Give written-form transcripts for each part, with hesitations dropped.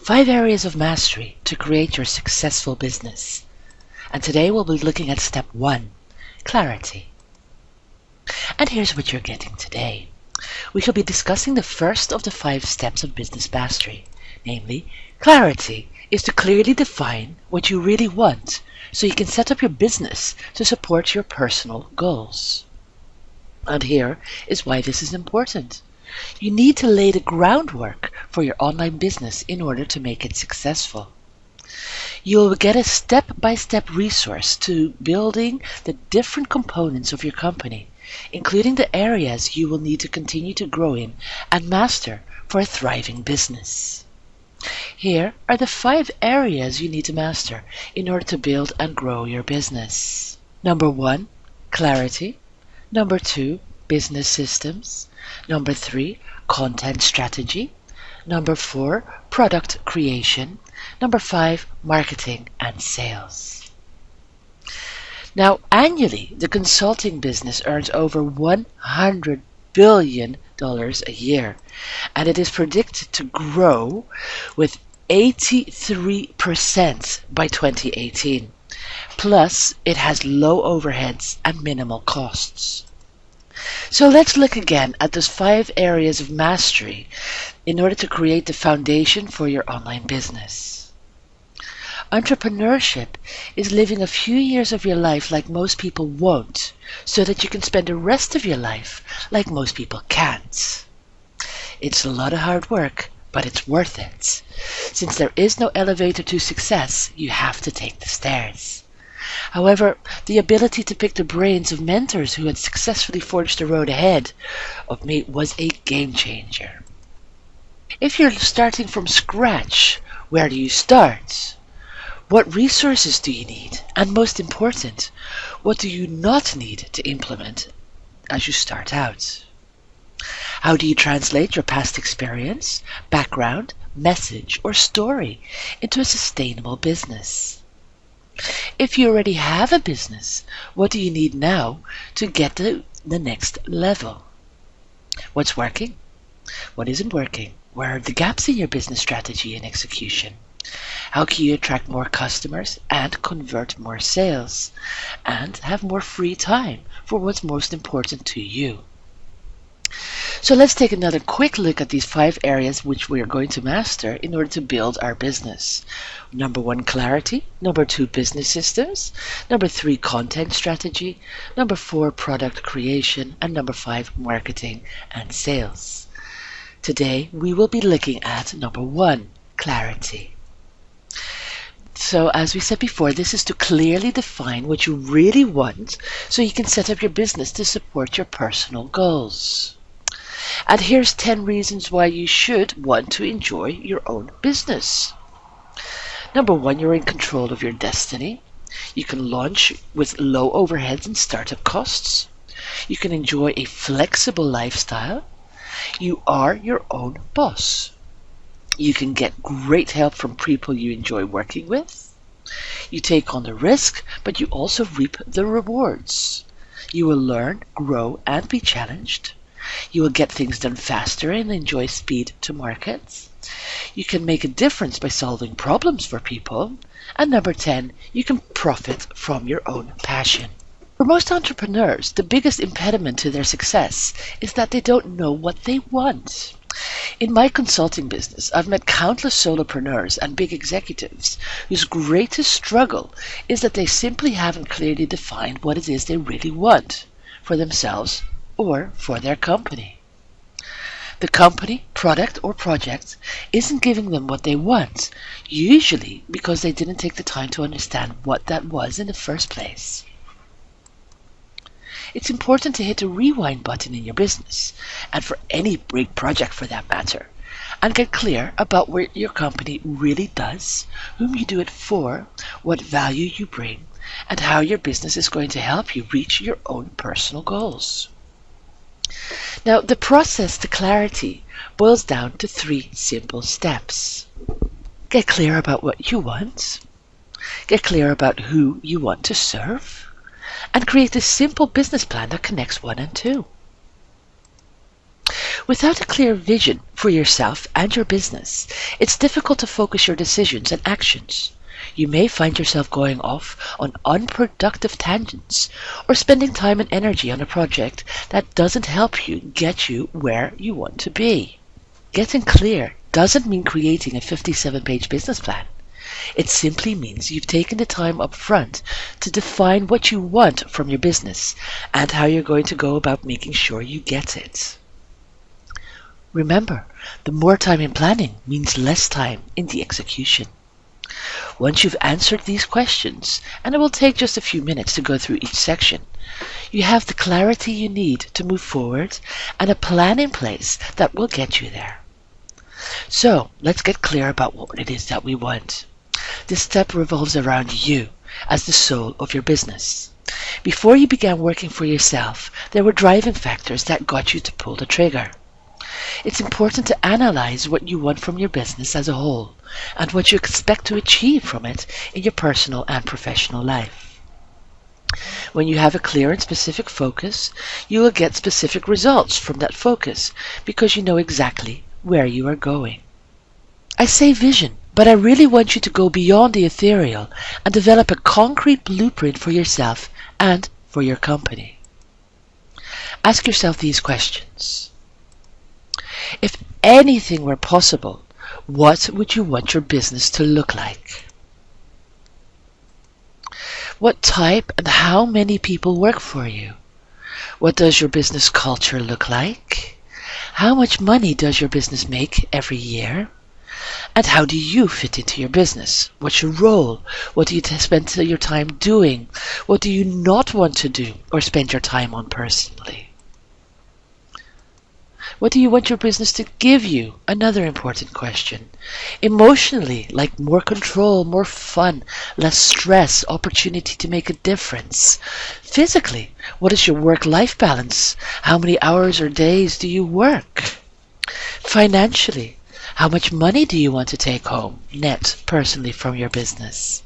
5 areas of mastery to create your successful business. And today we'll be looking at step 1, clarity. And here's what you're getting today. We shall be discussing the first of the 5 steps of business mastery, namely, clarity is to clearly define what you really want so you can set up your business to support your personal goals. And here is why this is important. You need to lay the groundwork for your online business in order to make it successful. You will get a step-by-step resource to building the different components of your company, including the areas you will need to continue to grow in and master for a thriving business. Here are the 5 areas you need to master in order to build and grow your business. Number 1, clarity. Number 2, business systems. Number 3, content strategy. Number 4, product creation. Number 5, marketing and sales. Now, annually, the consulting business earns over $100 billion a year, and it is predicted to grow with 83% by 2018. Plus, it has low overheads and minimal costs. So let's look again at those 5 areas of mastery in order to create the foundation for your online business. Entrepreneurship is living a few years of your life like most people won't, so that you can spend the rest of your life like most people can't. It's a lot of hard work, but it's worth it. Since there is no elevator to success, you have to take the stairs. However, the ability to pick the brains of mentors who had successfully forged the road ahead of me was a game changer. If you're starting from scratch, where do you start? What resources do you need? And most important, what do you not need to implement as you start out? How do you translate your past experience, background, message, or story into a sustainable business? If you already have a business, what do you need now to get to the next level? What's working? What isn't working? Where are the gaps in your business strategy and execution? How can you attract more customers and convert more sales and have more free time for what's most important to you? So let's take another quick look at these 5 areas which we are going to master in order to build our business. Number 1, clarity. Number 2, business systems. Number 3, content strategy. Number 4, product creation. And number 5, marketing and sales. Today we will be looking at number 1, clarity. So as we said before, this is to clearly define what you really want so you can set up your business to support your personal goals. And here's 10 reasons why you should want to enjoy your own business. Number 1, you're in control of your destiny. You can launch with low overheads and startup costs. You can enjoy a flexible lifestyle. You are your own boss. You can get great help from people you enjoy working with. You take on the risk, but you also reap the rewards. You will learn, grow, and be challenged. You will get things done faster and enjoy speed to market. You can make a difference by solving problems for people. And number 10, you can profit from your own passion. For most entrepreneurs, the biggest impediment to their success is that they don't know what they want. In my consulting business, I've met countless solopreneurs and big executives whose greatest struggle is that they simply haven't clearly defined what it is they really want for themselves or for their company. The company, product, or project isn't giving them what they want, usually because they didn't take the time to understand what that was in the first place. It's important to hit the rewind button in your business, and for any big project for that matter, and get clear about what your company really does, whom you do it for, what value you bring, and how your business is going to help you reach your own personal goals. Now, the process to clarity boils down to 3 simple steps. Get clear about what you want, get clear about who you want to serve, and create a simple business plan that connects 1 and 2. Without a clear vision for yourself and your business, it's difficult to focus your decisions and actions. You may find yourself going off on unproductive tangents or spending time and energy on a project that doesn't help you get you where you want to be. Getting clear doesn't mean creating a 57-page business plan. It simply means you've taken the time up front to define what you want from your business and how you're going to go about making sure you get it. Remember, the more time in planning means less time in the execution. Once you've answered these questions, and it will take just a few minutes to go through each section, you have the clarity you need to move forward and a plan in place that will get you there. So, let's get clear about what it is that we want. This step revolves around you as the soul of your business. Before you began working for yourself, there were driving factors that got you to pull the trigger. It's important to analyze what you want from your business as a whole and what you expect to achieve from it in your personal and professional life. When you have a clear and specific focus, you will get specific results from that focus because you know exactly where you are going. I say vision, but I really want you to go beyond the ethereal and develop a concrete blueprint for yourself and for your company. Ask yourself these questions. If anything were possible, what would you want your business to look like? What type and how many people work for you? What does your business culture look like? How much money does your business make every year? And how do you fit into your business? What's your role? What do you spend your time doing? What do you not want to do or spend your time on personally? What do you want your business to give you? Another important question. Emotionally, like more control, more fun, less stress, opportunity to make a difference. Physically, what is your work-life balance? How many hours or days do you work? Financially, how much money do you want to take home, net, personally from your business?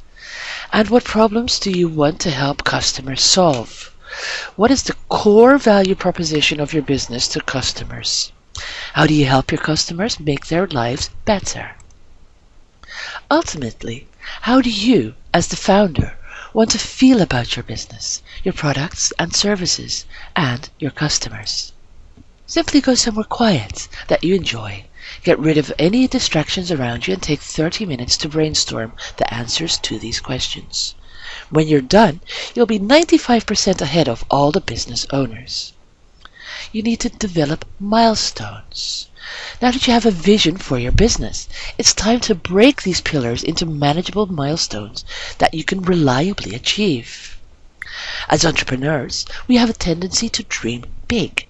And what problems do you want to help customers solve? What is the core value proposition of your business to customers? How do you help your customers make their lives better? Ultimately, how do you, as the founder, want to feel about your business, your products and services, and your customers? Simply go somewhere quiet that you enjoy. Get rid of any distractions around you and take 30 minutes to brainstorm the answers to these questions. When you're done, you'll be 95% ahead of all the business owners. You need to develop milestones. Now that you have a vision for your business, it's time to break these pillars into manageable milestones that you can reliably achieve. As entrepreneurs, we have a tendency to dream big,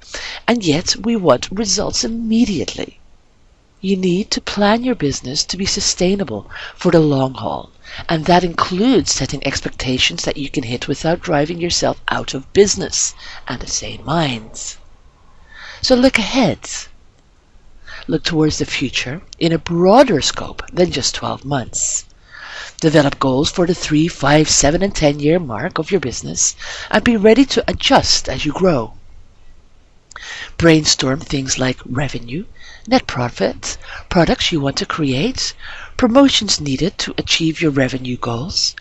and yet we want results immediately. You need to plan your business to be sustainable for the long haul, and that includes setting expectations that you can hit without driving yourself out of business and a sane mind. So look ahead. Look towards the future in a broader scope than just 12 months. Develop goals for the 3, 5, 7, and 10-year mark of your business and be ready to adjust as you grow. Brainstorm things like revenue, net profit, products you want to create, promotions needed to achieve your revenue goals,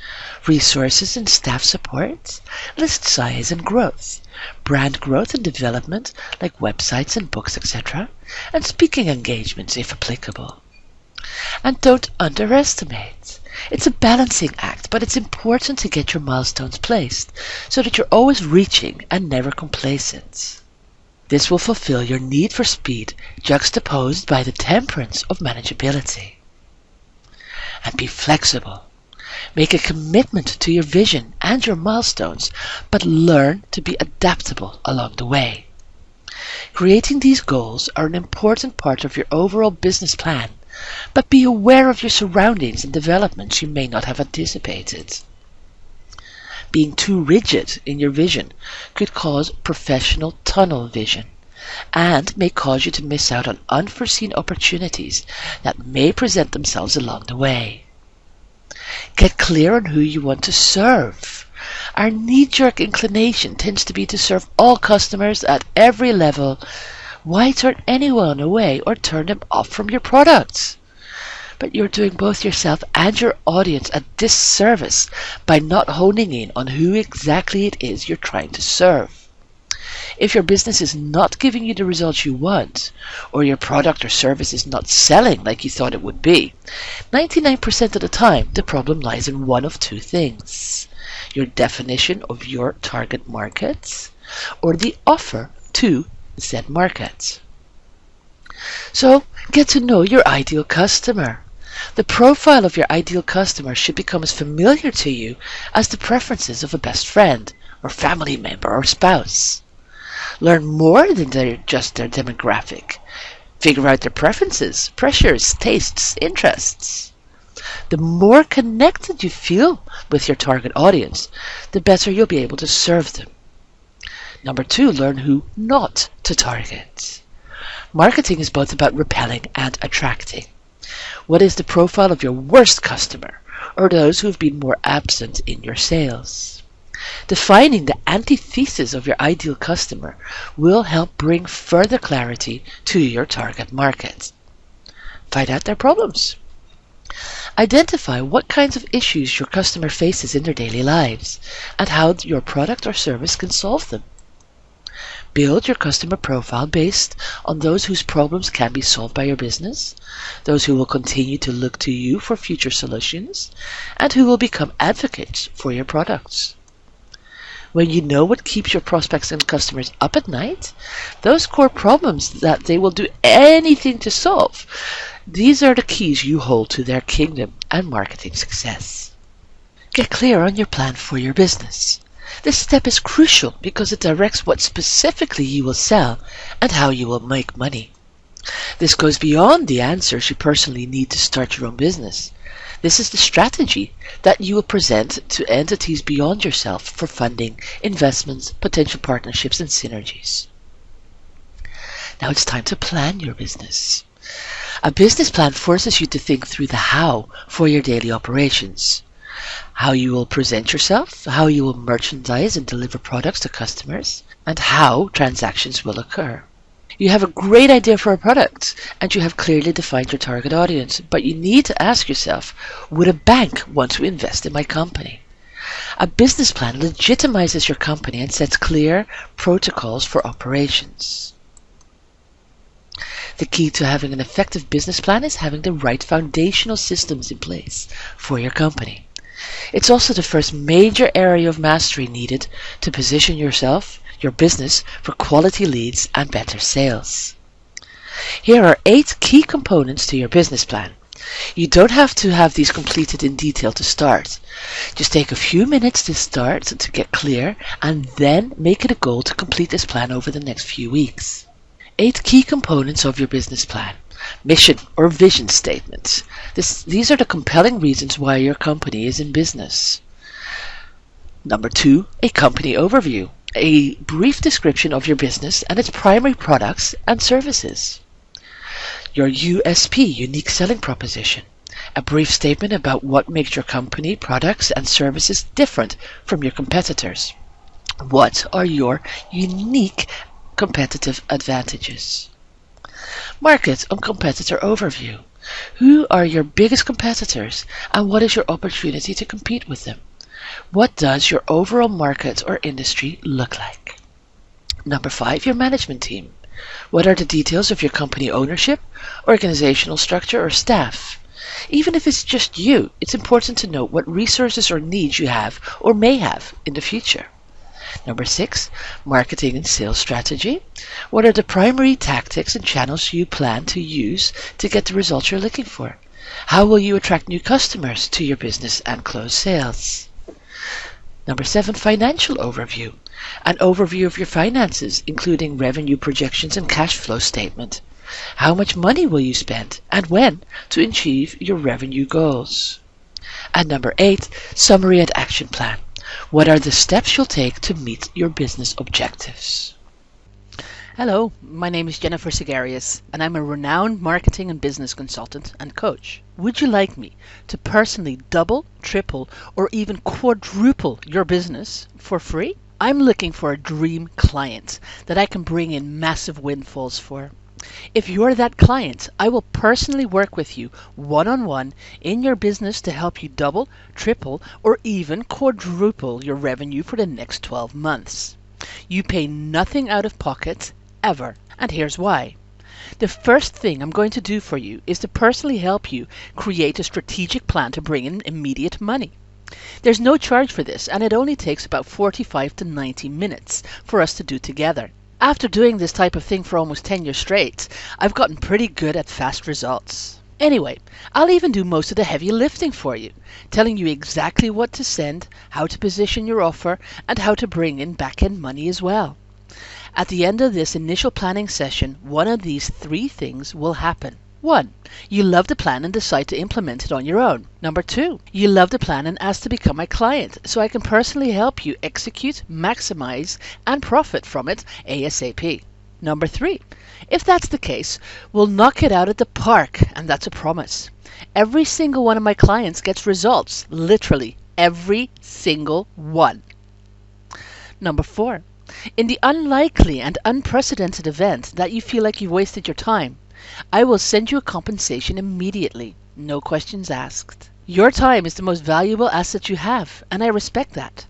resources and staff support, list size and growth, brand growth and development like websites and books, etc., and speaking engagements if applicable. And don't underestimate. It's a balancing act, but it's important to get your milestones placed so that you're always reaching and never complacent. This will fulfill your need for speed juxtaposed by the temperance of manageability. And be flexible. Make a commitment to your vision and your milestones, but learn to be adaptable along the way. Creating these goals are an important part of your overall business plan, but be aware of your surroundings and developments you may not have anticipated. Being too rigid in your vision could cause professional tunnel vision and may cause you to miss out on unforeseen opportunities that may present themselves along the way. Get clear on who you want to serve. Our knee-jerk inclination tends to be to serve all customers at every level Why turn anyone away or turn them off from your products? But you're doing both yourself and your audience a disservice by not honing in on who exactly it is you're trying to serve. If your business is not giving you the results you want, or your product or service is not selling like you thought it would be, 99% of the time the problem lies in one of two things: your definition of your target market, or the offer to said market. So get to know your ideal customer. The profile of your ideal customer should become as familiar to you as the preferences of a best friend or family member or spouse. Learn more than just their demographic. Figure out their preferences, pressures, tastes, interests. The more connected you feel with your target audience, the better you'll be able to serve them. Number 2, learn who not to target. Marketing is both about repelling and attracting. What is the profile of your worst customer, or those who have been more absent in your sales? Defining the antithesis of your ideal customer will help bring further clarity to your target market. Find out their problems. Identify what kinds of issues your customer faces in their daily lives and how your product or service can solve them. Build your customer profile based on those whose problems can be solved by your business, those who will continue to look to you for future solutions, and who will become advocates for your products. When you know what keeps your prospects and customers up at night, those core problems that they will do anything to solve, these are the keys you hold to their kingdom and marketing success. Get clear on your plan for your business. This step is crucial because it directs what specifically you will sell and how you will make money. This goes beyond the answers you personally need to start your own business. This is the strategy that you will present to entities beyond yourself for funding, investments, potential partnerships, and synergies. Now it's time to plan your business. A business plan forces you to think through the how for your daily operations. How you will present yourself, how you will merchandise and deliver products to customers, and how transactions will occur. You have a great idea for a product, and you have clearly defined your target audience, but you need to ask yourself, would a bank want to invest in my company? A business plan legitimizes your company and sets clear protocols for operations. The key to having an effective business plan is having the right foundational systems in place for your company. It's also the first major area of mastery needed to position yourself, your business, for quality leads and better sales. Here are 8 key components to your business plan. You don't have to have these completed in detail to start. Just take a few minutes to start to get clear and then make it a goal to complete this plan over the next few weeks. 8 key components of your business plan. Mission or vision statements. These are the compelling reasons why your company is in business. Number 2, a company overview. A brief description of your business and its primary products and services. Your USP, unique selling proposition. A brief statement about what makes your company, products, and services different from your competitors. What are your unique competitive advantages? Market and competitor overview. Who are your biggest competitors and what is your opportunity to compete with them? What does your overall market or industry look like? Number 5, your management team. What are the details of your company ownership, organizational structure, or staff? Even if it's just you, it's important to know what resources or needs you have or may have in the future. Number 6, marketing and sales strategy. What are the primary tactics and channels you plan to use to get the results you're looking for? How will you attract new customers to your business and close sales? Number 7, financial overview. An overview of your finances, including revenue projections and cash flow statement. How much money will you spend and when to achieve your revenue goals? And number 8, summary and action plan. What are the steps you'll take to meet your business objectives? Hello, my name is Jennifer Segarius, and I'm a renowned marketing and business consultant and coach. Would you like me to personally double, triple, or even quadruple your business for free? I'm looking for a dream client that I can bring in massive windfalls for. If you're that client, I will personally work with you one-on-one in your business to help you double, triple, or even quadruple your revenue for the next 12 months. You pay nothing out of pocket, ever. And here's why. The first thing I'm going to do for you is to personally help you create a strategic plan to bring in immediate money. There's no charge for this, and it only takes about 45 to 90 minutes for us to do together. After doing this type of thing for almost 10 years straight, I've gotten pretty good at fast results. Anyway, I'll even do most of the heavy lifting for you, telling you exactly what to send, how to position your offer, and how to bring in back-end money as well. At the end of this initial planning session, one of these three things will happen. 1. You love the plan and decide to implement it on your own. Number 2. You love the plan and ask to become my client so I can personally help you execute, maximize, and profit from it ASAP. Number 3. If that's the case, we'll knock it out at the park, and that's a promise. Every single one of my clients gets results, literally every single one. Number 4. In the unlikely and unprecedented event that you feel like you've wasted your time, I will send you a compensation immediately, no questions asked. Your time is the most valuable asset you have, and I respect that.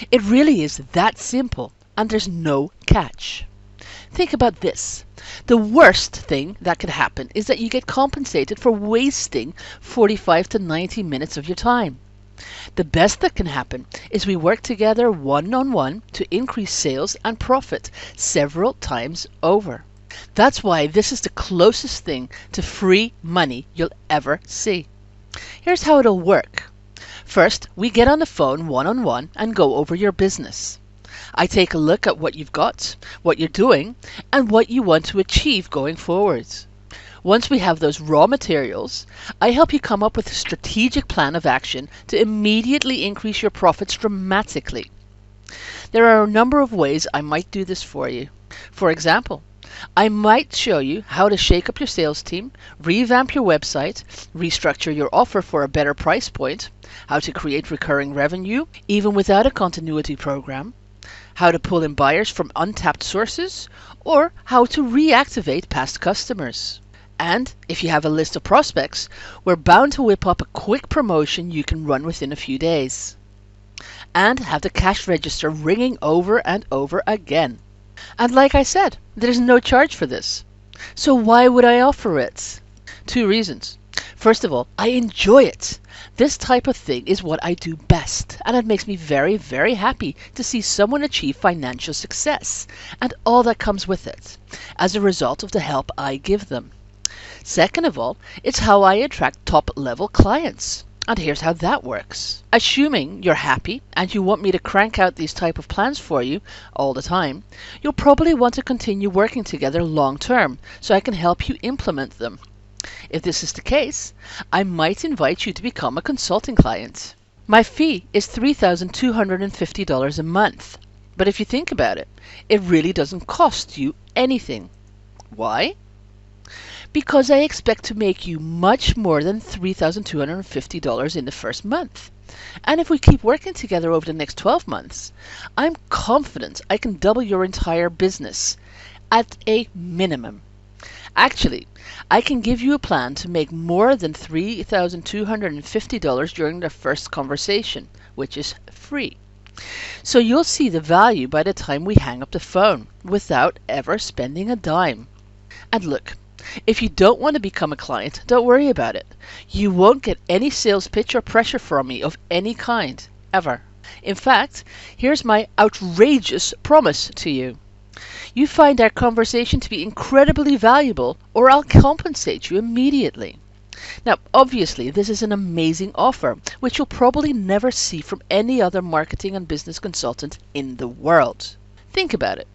It really is that simple, and there's no catch. Think about this. The worst thing that could happen is that you get compensated for wasting 45 to 90 minutes of your time. The best that can happen is we work together one-on-one to increase sales and profit several times over. That's why this is the closest thing to free money you'll ever see. Here's how it'll work. First, we get on the phone one-on-one and go over your business. I take a look at what you've got, what you're doing, and what you want to achieve going forward. Once we have those raw materials, I help you come up with a strategic plan of action to immediately increase your profits dramatically. There are a number of ways I might do this for you. For example, I might show you how to shake up your sales team, revamp your website, restructure your offer for a better price point, how to create recurring revenue even without a continuity program, how to pull in buyers from untapped sources, or how to reactivate past customers. And if you have a list of prospects, we're bound to whip up a quick promotion you can run within a few days. And have the cash register ringing over and over again. And like I said, there's no charge for this. So why would I offer it? 2 reasons. First of all, I enjoy it. This type of thing is what I do best, and it makes me very, very happy to see someone achieve financial success and all that comes with it as a result of the help I give them. Second of all, it's how I attract top-level clients. And here's how that works. Assuming you're happy and you want me to crank out these type of plans for you all the time, you'll probably want to continue working together long term so I can help you implement them. If this is the case, I might invite you to become a consulting client. My fee is $3,250 a month. But if you think about it, it really doesn't cost you anything. Why? Because I expect to make you much more than $3,250 in the first month. And if we keep working together over the next 12 months, I'm confident I can double your entire business at a minimum. Actually, I can give you a plan to make more than $3,250 during the first conversation, which is free. So you'll see the value by the time we hang up the phone without ever spending a dime. And look, if you don't want to become a client, don't worry about it. You won't get any sales pitch or pressure from me of any kind, ever. In fact, here's my outrageous promise to you. You find our conversation to be incredibly valuable, or I'll compensate you immediately. Now, obviously, this is an amazing offer, which you'll probably never see from any other marketing and business consultant in the world. Think about it.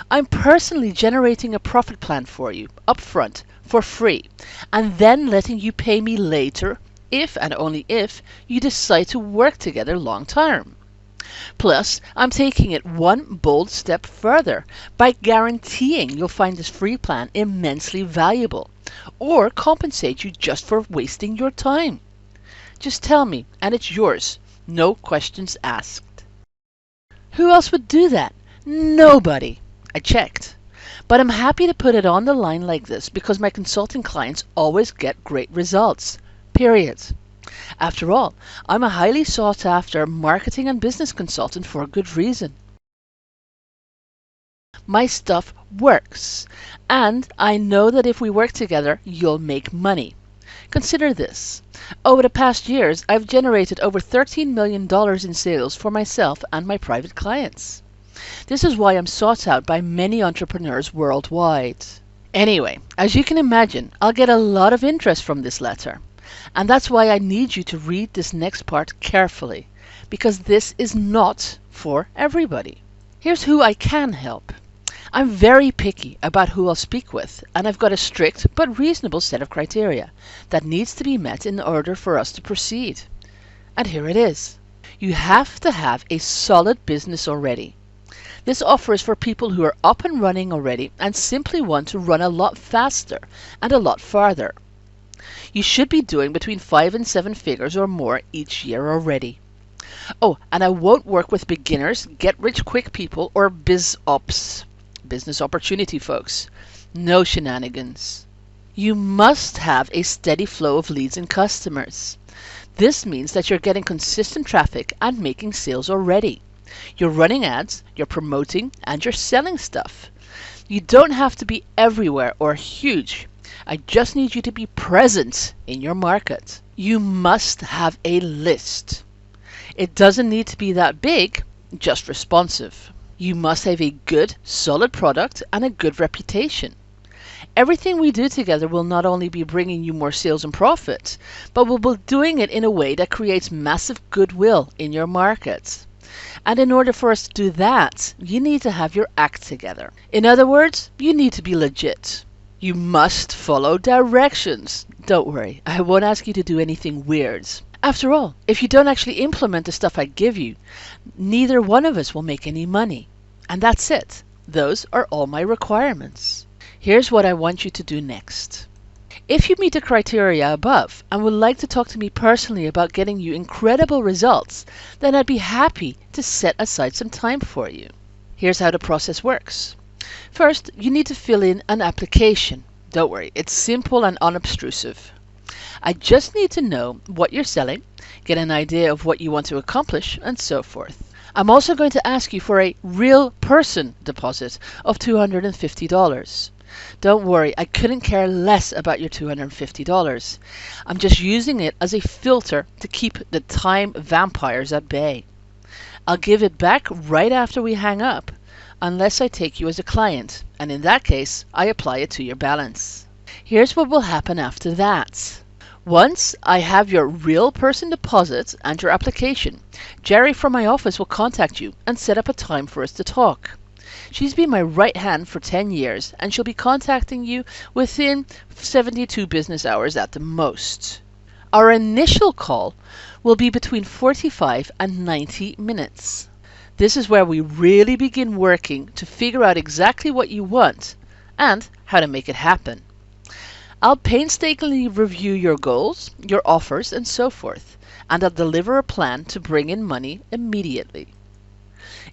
I'm personally generating a profit plan for you upfront for free, and then letting you pay me later if and only if you decide to work together long term. Plus, I'm taking it one bold step further by guaranteeing you'll find this free plan immensely valuable, or compensate you just for wasting your time. Just tell me, and it's yours, no questions asked. Who else would do that? Nobody. I checked. But I'm happy to put it on the line like this because my consulting clients always get great results. Period. After all, I'm a highly sought after marketing and business consultant for a good reason. My stuff works, and I know that if we work together, you'll make money. Consider this. Over the past years, I've generated over $13 million in sales for myself and my private clients. This is why I'm sought out by many entrepreneurs worldwide. Anyway, as you can imagine, I'll get a lot of interest from this letter. And that's why I need you to read this next part carefully, because this is not for everybody. Here's who I can help. I'm very picky about who I'll speak with, and I've got a strict but reasonable set of criteria that needs to be met in order for us to proceed. And here it is. You have to have a solid business already. This offer is for people who are up and running already and simply want to run a lot faster and a lot farther. You should be doing between 5 and 7 figures or more each year already. Oh, and I won't work with beginners, get-rich-quick people, or business opportunity folks. No shenanigans. You must have a steady flow of leads and customers. This means that you're getting consistent traffic and making sales already. You're running ads, you're promoting, and you're selling stuff. You don't have to be everywhere or huge. I just need you to be present in your market. You must have a list. It doesn't need to be that big, just responsive. You must have a good, solid product and a good reputation. Everything we do together will not only be bringing you more sales and profit, but we'll be doing it in a way that creates massive goodwill in your market. And in order for us to do that, you need to have your act together. In other words, you need to be legit. You must follow directions. Don't worry, I won't ask you to do anything weird. After all, if you don't actually implement the stuff I give you, neither one of us will make any money. And that's it. Those are all my requirements. Here's what I want you to do next. If you meet the criteria above and would like to talk to me personally about getting you incredible results, then I'd be happy to set aside some time for you. Here's how the process works. First, you need to fill in an application. Don't worry, it's simple and unobtrusive. I just need to know what you're selling, get an idea of what you want to accomplish, and so forth. I'm also going to ask you for a real person deposit of $250. Don't worry, I couldn't care less about your $250. I'm just using it as a filter to keep the time vampires at bay. I'll give it back right after we hang up, unless I take you as a client, and in that case, I apply it to your balance. Here's what will happen after that. Once I have your real person deposit and your application, Jerry from my office will contact you and set up a time for us to talk. She's been my right hand for 10 years, and she'll be contacting you within 72 business hours at the most. Our initial call will be between 45 and 90 minutes. This is where we really begin working to figure out exactly what you want and how to make it happen. I'll painstakingly review your goals, your offers, and so forth, and I'll deliver a plan to bring in money immediately.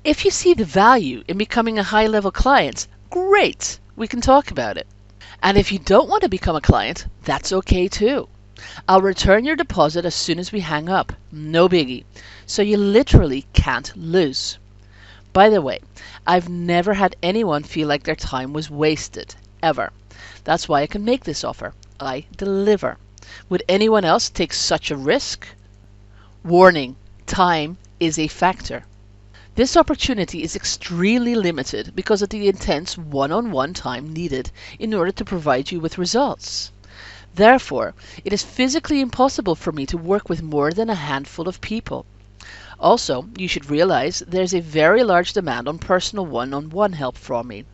If you see the value in becoming a high-level client, great, we can talk about it. And if you don't want to become a client, that's okay too. I'll return your deposit as soon as we hang up, no biggie, so you literally can't lose. By the way, I've never had anyone feel like their time was wasted, ever. That's why I can make this offer. I deliver. Would anyone else take such a risk? Warning, time is a factor. This opportunity is extremely limited because of the intense one-on-one time needed in order to provide you with results. Therefore, it is physically impossible for me to work with more than a handful of people. Also, you should realize there's a very large demand on personal one-on-one help from me.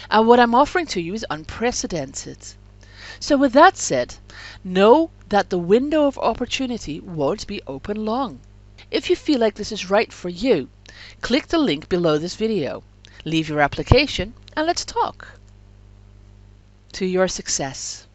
And what I'm offering to you is unprecedented. So with that said, know that the window of opportunity won't be open long. If you feel like this is right for you, click the link below this video, leave your application, and let's talk. To your success.